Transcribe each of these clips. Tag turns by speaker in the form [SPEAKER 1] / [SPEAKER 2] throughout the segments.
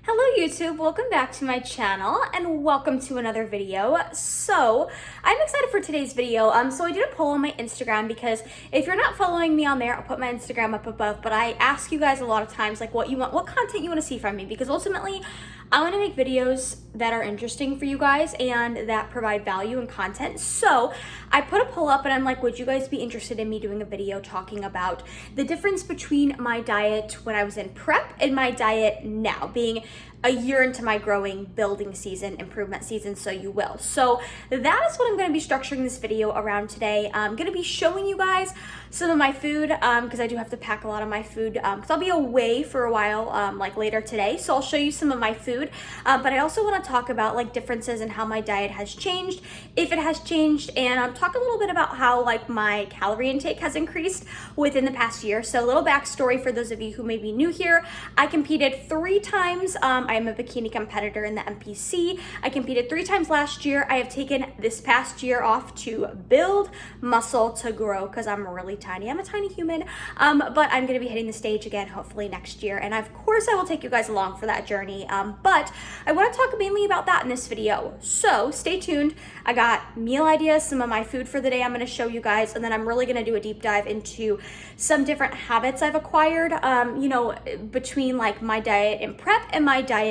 [SPEAKER 1] Hello YouTube, welcome back to my channel and welcome to another video. So I'm excited for today's video. So I did a poll on my Instagram because if you're not following me on there, I'll put my Instagram up above, but I ask you guys a lot of times like what content you want to see from me, because ultimately I want to make videos that are interesting for you guys and that provide value and content. So I put a poll up and I'm like, would you guys be interested in me doing a video talking about the difference between my diet when I was in prep and my diet now, being a year into my growing, building season, improvement season, so you will. So that is what I'm gonna be structuring this video around today. I'm gonna be showing you guys some of my food, because I do have to pack a lot of my food, because I'll be away for a while, like later today. So I'll show you some of my food, but I also wanna talk about like differences in how my diet has changed, if it has changed, and talk a little bit about how like my calorie intake has increased within the past year. So a little backstory for those of you who may be new here. I competed 3 times. I am a bikini competitor in the MPC. I competed 3 times last year. I have taken this past year off to build muscle, to grow, because I'm really tiny. I'm a tiny human, but I'm gonna be hitting the stage again hopefully next year. And of course I will take you guys along for that journey. But I wanna talk mainly about that in this video. So stay tuned. I got meal ideas, some of my food for the day I'm gonna show you guys, and then I'm really gonna do a deep dive into some different habits I've acquired, you know, between like my diet in prep and my diet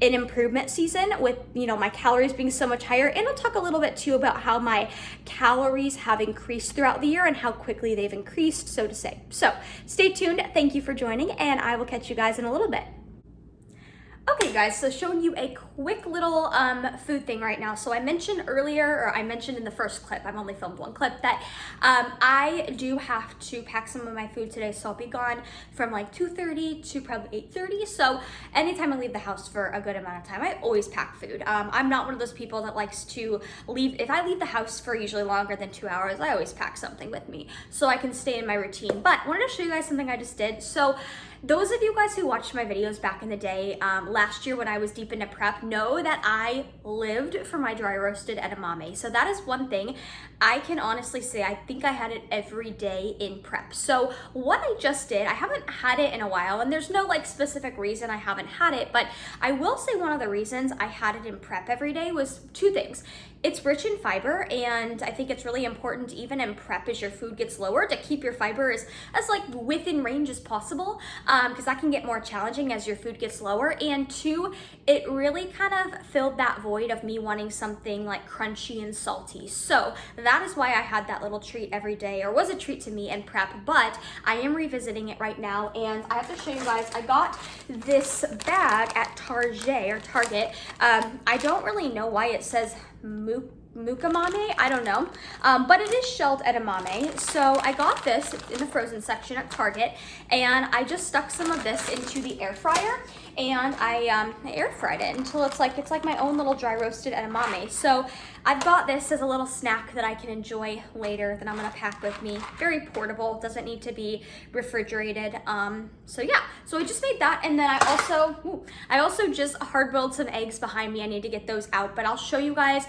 [SPEAKER 1] in improvement season, with, you know, my calories being so much higher. And I'll talk a little bit too about how my calories have increased throughout the year and how quickly they've increased, so to say. So stay tuned. Thank you for joining, and I will catch you guys in a little bit. Okay guys, so showing you a quick little food thing right now. So I mentioned earlier, or I mentioned in the first clip, I've only filmed 1 clip, that I do have to pack some of my food today. So I'll be gone from like 2:30 to probably 8:30. So anytime I leave the house for a good amount of time, I always pack food. I'm not one of those people that likes to leave. If I leave the house for usually longer than 2 hours, I always pack something with me so I can stay in my routine. But I wanted to show you guys something I just did. So those of you guys who watched my videos back in the day, last year when I was deep into prep, know that I lived for my dry roasted edamame. So that is one thing I can honestly say, I think I had it every day in prep. So what I just did, I haven't had it in a while, and there's no like specific reason I haven't had it, but I will say one of the reasons I had it in prep every day was 2 things. It's rich in fiber, and I think it's really important even in prep as your food gets lower to keep your fiber as like within range as possible, because that can get more challenging as your food gets lower. And 2, it really kind of filled that void of me wanting something like crunchy and salty. So that is why I had that little treat every day, or was a treat to me in prep, but I am revisiting it right now. And I have to show you guys, I got this bag at Target. I don't really know why it says mukamame, I don't know, but it is shelled edamame. So I got this in the frozen section at Target, and I just stuck some of this into the air fryer, and I air fried it until it's like my own little dry roasted edamame. So I've got this as a little snack that I can enjoy later, that I'm gonna pack with me. Very portable, doesn't need to be refrigerated. So yeah, so I just made that, and then I also just hard boiled some eggs behind me. I need to get those out, but I'll show you guys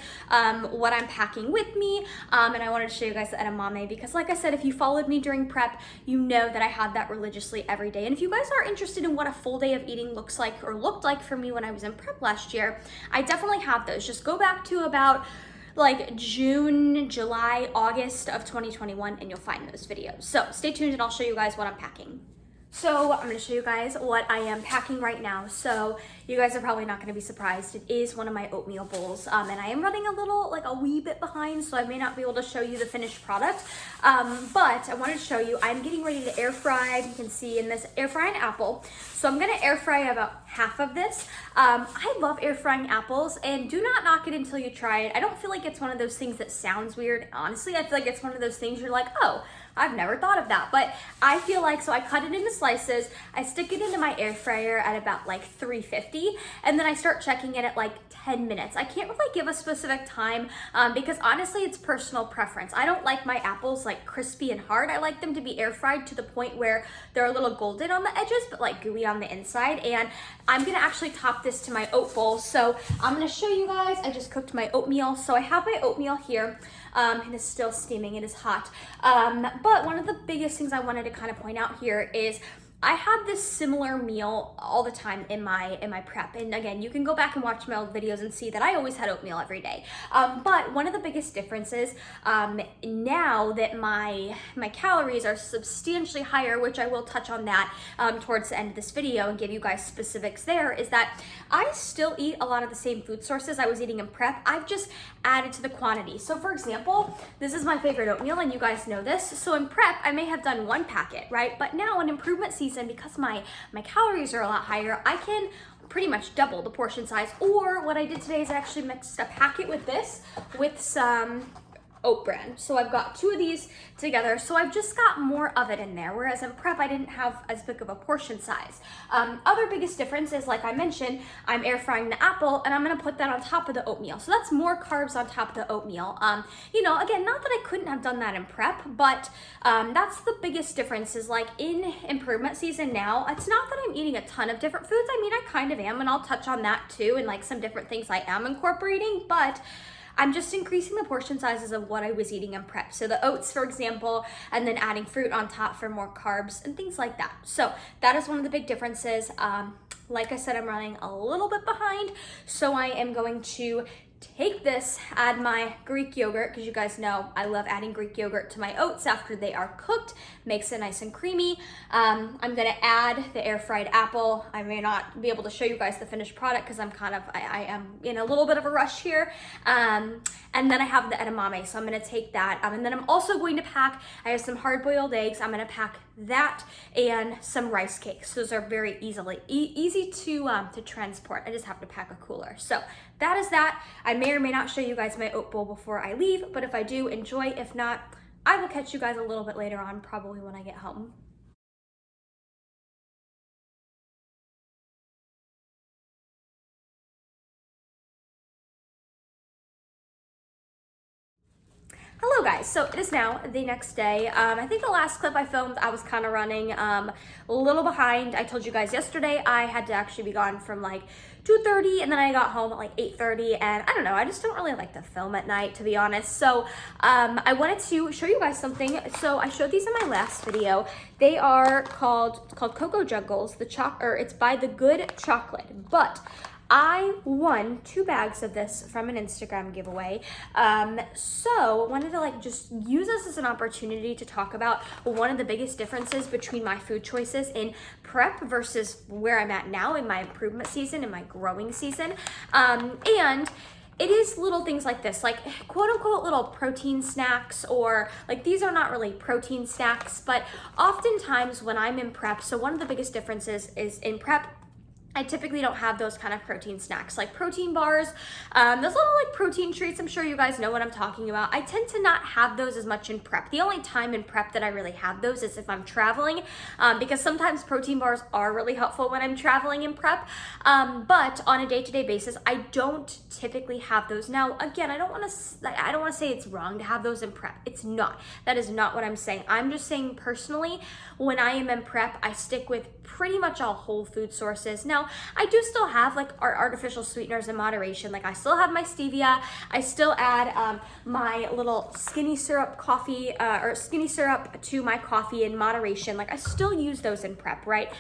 [SPEAKER 1] what I'm packing with me, and I wanted to show you guys the edamame because, like I said, if you followed me during prep, you know that I had that religiously every day. And if you guys are interested in what a full day of eating looks like, or looked like for me when I was in prep last year, I definitely have those. Just go back to about like June, July, August of 2021, and you'll find those videos. So stay tuned, and I'll show you guys what I'm packing. So I'm gonna show you guys what I am packing right now. So you guys are probably not gonna be surprised. It is one of my oatmeal bowls, and I am running a wee bit behind, so I may not be able to show you the finished product. But I wanted to show you, I'm getting ready to air fry. You can see in this air fry an apple. So I'm gonna air fry about half of this. I love air frying apples, and do not knock it until you try it. I don't feel like it's one of those things that sounds weird. Honestly, I feel like it's one of those things you're like, oh, I've never thought of that. But I feel like, so I cut it into slices, I stick it into my air fryer at about like 350, and then I start checking it at like 10 minutes. I can't really give a specific time, because honestly, it's personal preference. I don't like my apples like crispy and hard. I like them to be air fried to the point where they're a little golden on the edges, but like gooey on the inside. And I'm gonna actually top this to my oat bowl. So I'm gonna show you guys, I just cooked my oatmeal. So I have my oatmeal here. It is still steaming, it is hot. But one of the biggest things I wanted to kind of point out here is I had this similar meal all the time in my prep, and again, you can go back and watch my old videos and see that I always had oatmeal every day. But one of the biggest differences now that my calories are substantially higher, which I will touch on that towards the end of this video and give you guys specifics there, is that I still eat a lot of the same food sources I was eating in prep. I've just added to the quantity. So for example, this is my favorite oatmeal, and you guys know this. So in prep, I may have done 1 packet, right? But now in improvement season, because my calories are a lot higher, I can pretty much double the portion size. Or what I did today is I actually mixed a packet with this with some oat bran. So I've got 2 of these together. So I've just got more of it in there. Whereas in prep, I didn't have as big of a portion size. Other biggest difference is, like I mentioned, I'm air frying the apple and I'm gonna put that on top of the oatmeal. So that's more carbs on top of the oatmeal. You know, again, not that I couldn't have done that in prep, but that's the biggest difference is like in improvement season now, it's not that I'm eating a ton of different foods. I mean, I kind of am, and I'll touch on that too, and like some different things I am incorporating, but I'm just increasing the portion sizes of what I was eating in prep. So the oats, for example, and then adding fruit on top for more carbs and things like that. So that is one of the big differences. Like I said, I'm running a little bit behind, so I am going to take this, add my Greek yogurt, because you guys know I love adding Greek yogurt to my oats after they are cooked, makes it nice and creamy. I'm gonna add the air fried apple. I may not be able to show you guys the finished product because I am in a little bit of a rush here. And then I have the edamame, so I'm gonna take that. And then I'm also going to pack, I have some hard boiled eggs. I'm gonna pack that and some rice cakes. Those are very easy to transport. I just have to pack a cooler. So that is that. I may or may not show you guys my oat bowl before I leave, but if I do, enjoy. If not, I will catch you guys a little bit later on, probably when I get home. Hello guys, so it is now the next day. I think the last clip I filmed, I was kind of running a little behind. I told you guys yesterday I had to actually be gone from like 2:30, and then I got home at like 8:30, and I don't know, I just don't really like to film at night, to be honest. So I wanted to show you guys something. So I showed these in my last video. They are called Cocoa Juggles. It's by The Good Chocolate, but I won 2 bags of this from an Instagram giveaway. So I wanted to like just use this as an opportunity to talk about one of the biggest differences between my food choices in prep versus where I'm at now in my improvement season, in my growing season. And it is little things like this, like quote unquote little protein snacks, or like these are not really protein snacks, but oftentimes when I'm in prep, so one of the biggest differences is in prep, I typically don't have those kind of protein snacks, like protein bars, those little like protein treats. I'm sure you guys know what I'm talking about. I tend to not have those as much in prep. The only time in prep that I really have those is if I'm traveling, because sometimes protein bars are really helpful when I'm traveling in prep. But on a day-to-day basis, I don't typically have those. Now, again, I don't want to say it's wrong to have those in prep. It's not. That is not what I'm saying. I'm just saying personally, when I am in prep, I stick with pretty much all whole food sources. Now, I do still have like our artificial sweeteners in moderation. Like I still have my stevia. I still add my little skinny syrup coffee or skinny syrup to my coffee in moderation. Like I still use those in prep, right?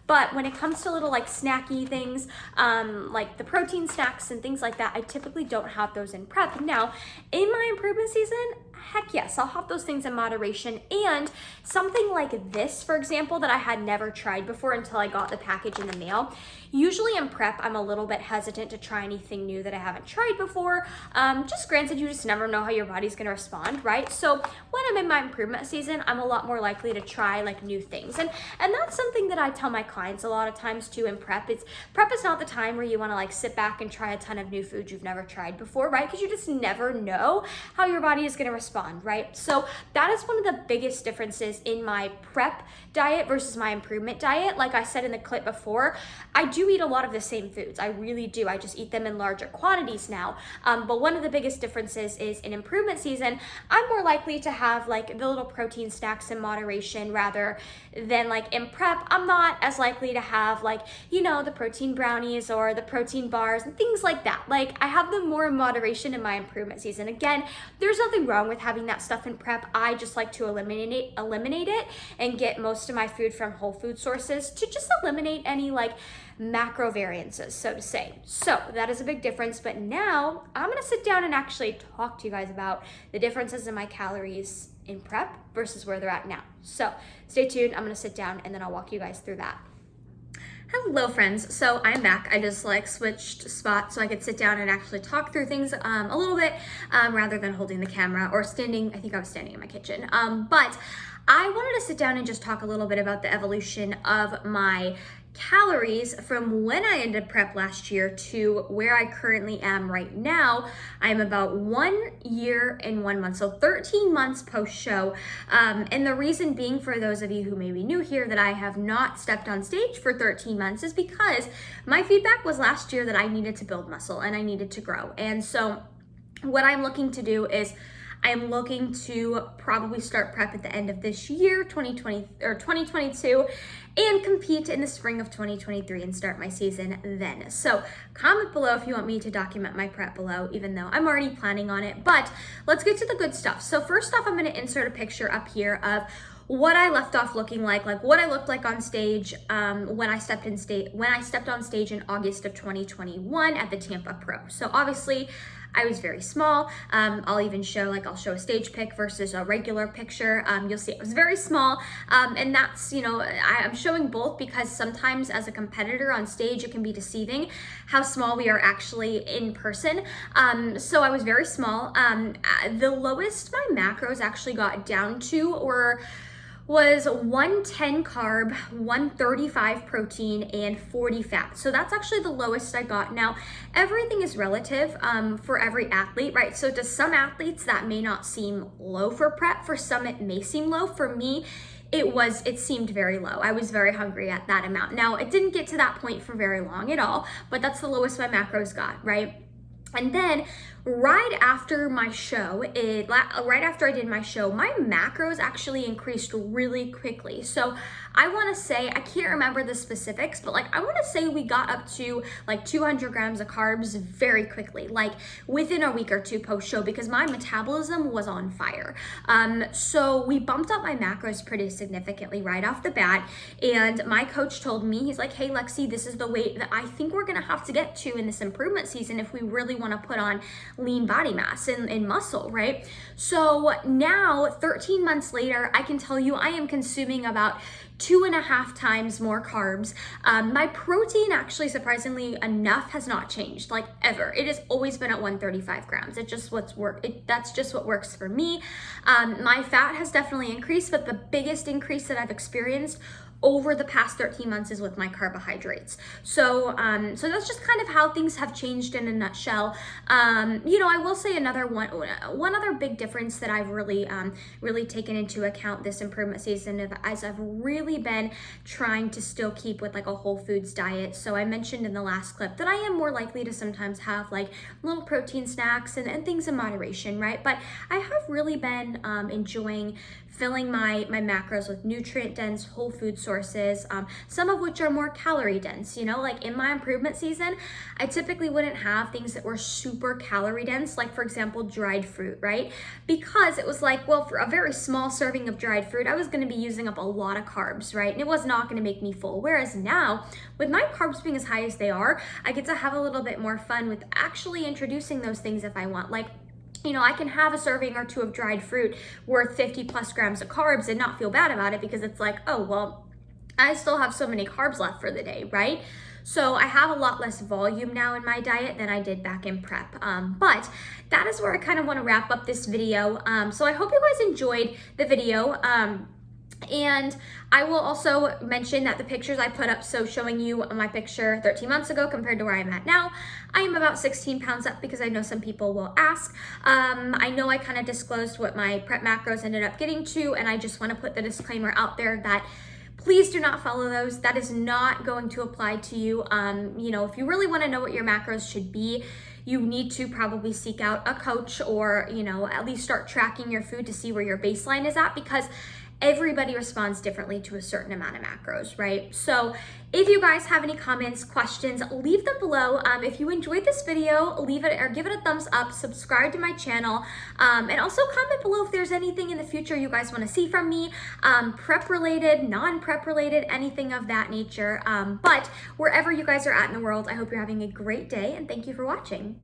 [SPEAKER 1] But when it comes to little like snacky things, like the protein snacks and things like that, I typically don't have those in prep. Now, in my improvement season, heck yes, I'll have those things in moderation. And something like this, for example, that I had never tried before until I got the package in the mail. Usually in prep, I'm a little bit hesitant to try anything new that I haven't tried before. Just granted, you just never know how your body's gonna respond, right? So when I'm in my improvement season, I'm a lot more likely to try like new things. And that's something that I tell my clients a lot of times too in prep. Prep is not the time where you wanna like sit back and try a ton of new foods you've never tried before, right? Because you just never know how your body is gonna respond, right? So that is one of the biggest differences in my prep diet versus my improvement diet. Like I said in the clip before, I do eat a lot of the same foods. I really do. I just eat them in larger quantities now. But one of the biggest differences is in improvement season, I'm more likely to have like the little protein snacks in moderation rather than like in prep. I'm not as likely to have like, you know, the protein brownies or the protein bars and things like that. Like I have them more in moderation in my improvement season. Again, there's nothing wrong with having that stuff in prep. I just like to eliminate it and get most of my food from whole food sources to just eliminate any like macro variances, so to say. So that is a big difference. But now I'm gonna sit down and actually talk to you guys about the differences in my calories in prep versus where they're at now. So stay tuned. I'm gonna sit down and then I'll walk you guys through that. Hello friends, so I'm back. I just like switched spots so I could sit down and actually talk through things a little bit rather than holding the camera or standing. I think I was standing in my kitchen. But I wanted to sit down and just talk a little bit about the evolution of my calories from when I ended prep last year to where I currently am right now. I'm about 1 year and 1 month, so 13 months post show. And the reason being, for those of you who may be new here, that I have not stepped on stage for 13 months is because my feedback was last year that I needed to build muscle and I needed to grow. And so what I'm looking to do is I'm looking to probably start prep at the end of this year, 2020 or 2022, and compete in the spring of 2023 and start my season then. So comment below if you want me to document my prep below, even though I'm already planning on it. But let's get to the good stuff. So first off, I'm gonna insert a picture up here of what I left off looking like what I looked like on stage when I stepped on stage in August of 2021 at the Tampa Pro. So obviously I was very small. I'll even show, I'll show a stage pic versus a regular picture. You'll see it was very small. And that's, I'm showing both because sometimes as a competitor on stage, it can be deceiving how small we are actually in person. So I was very small. The lowest my macros actually got down to was 110 carb, 135 protein, and 40 fat. So that's actually the lowest I got. Now, everything is relative for every athlete, right? So to some athletes, that may not seem low for prep. For some, it may seem low. For me, it seemed very low. I was very hungry at that amount. Now, it didn't get to that point for very long at all, but that's the lowest my macros got, right? And then right after my show, right after I did my show, my macros actually increased really quickly. So I want to say, I can't remember the specifics, but I want to say we got up to 200 grams of carbs very quickly, within a week or two post show, because my metabolism was on fire. So we bumped up my macros pretty significantly right off the bat. And my coach told me, he's like, hey Lexi, this is the weight that I think we're going to have to get to in this improvement season if we really want to put on lean body mass and muscle, right? So now 13 months later, I can tell you I am consuming about 2.5 times more carbs. My protein, actually, surprisingly enough, has not changed ever. It has always been at 135 grams. That's just what works for me. My fat has definitely increased, but the biggest increase that I've experienced over the past 13 months is with my carbohydrates. So that's just kind of how things have changed in a nutshell. I will say one other big difference that I've really taken into account this improvement season as I've really been trying to still keep with a whole foods diet. So I mentioned in the last clip that I am more likely to sometimes have little protein snacks and things in moderation, right? But I have really been enjoying filling my macros with nutrient-dense whole food sources, some of which are more calorie dense. In my improvement season, I typically wouldn't have things that were super calorie dense, for example, dried fruit, right? Because it was for a very small serving of dried fruit, I was gonna be using up a lot of carbs, right? And it was not gonna make me full. Whereas now, with my carbs being as high as they are, I get to have a little bit more fun with actually introducing those things if I want. I can have a serving or two of dried fruit worth 50 plus grams of carbs and not feel bad about it because it's oh, well, I still have so many carbs left for the day, right? So I have a lot less volume now in my diet than I did back in prep. But that is where I kind of want to wrap up this video. So I hope you guys enjoyed the video. And I will also mention that the pictures I put up, so showing you my picture 13 months ago compared to where I'm at now, I am about 16 pounds up because I know some people will ask. I know I kind of disclosed what my prep macros ended up getting to, and I just want to put the disclaimer out there that please do not follow those. That is not going to apply to you. If you really want to know what your macros should be, you need to probably seek out a coach or, at least start tracking your food to see where your baseline is at, because everybody responds differently to a certain amount of macros, right? So if you guys have any comments, questions, leave them below. If you enjoyed this video, leave it or give it a thumbs up, subscribe to my channel, and also comment below if there's anything in the future you guys want to see from me, prep related, non-prep related, anything of that nature. But wherever you guys are at in the world, I hope you're having a great day, and thank you for watching.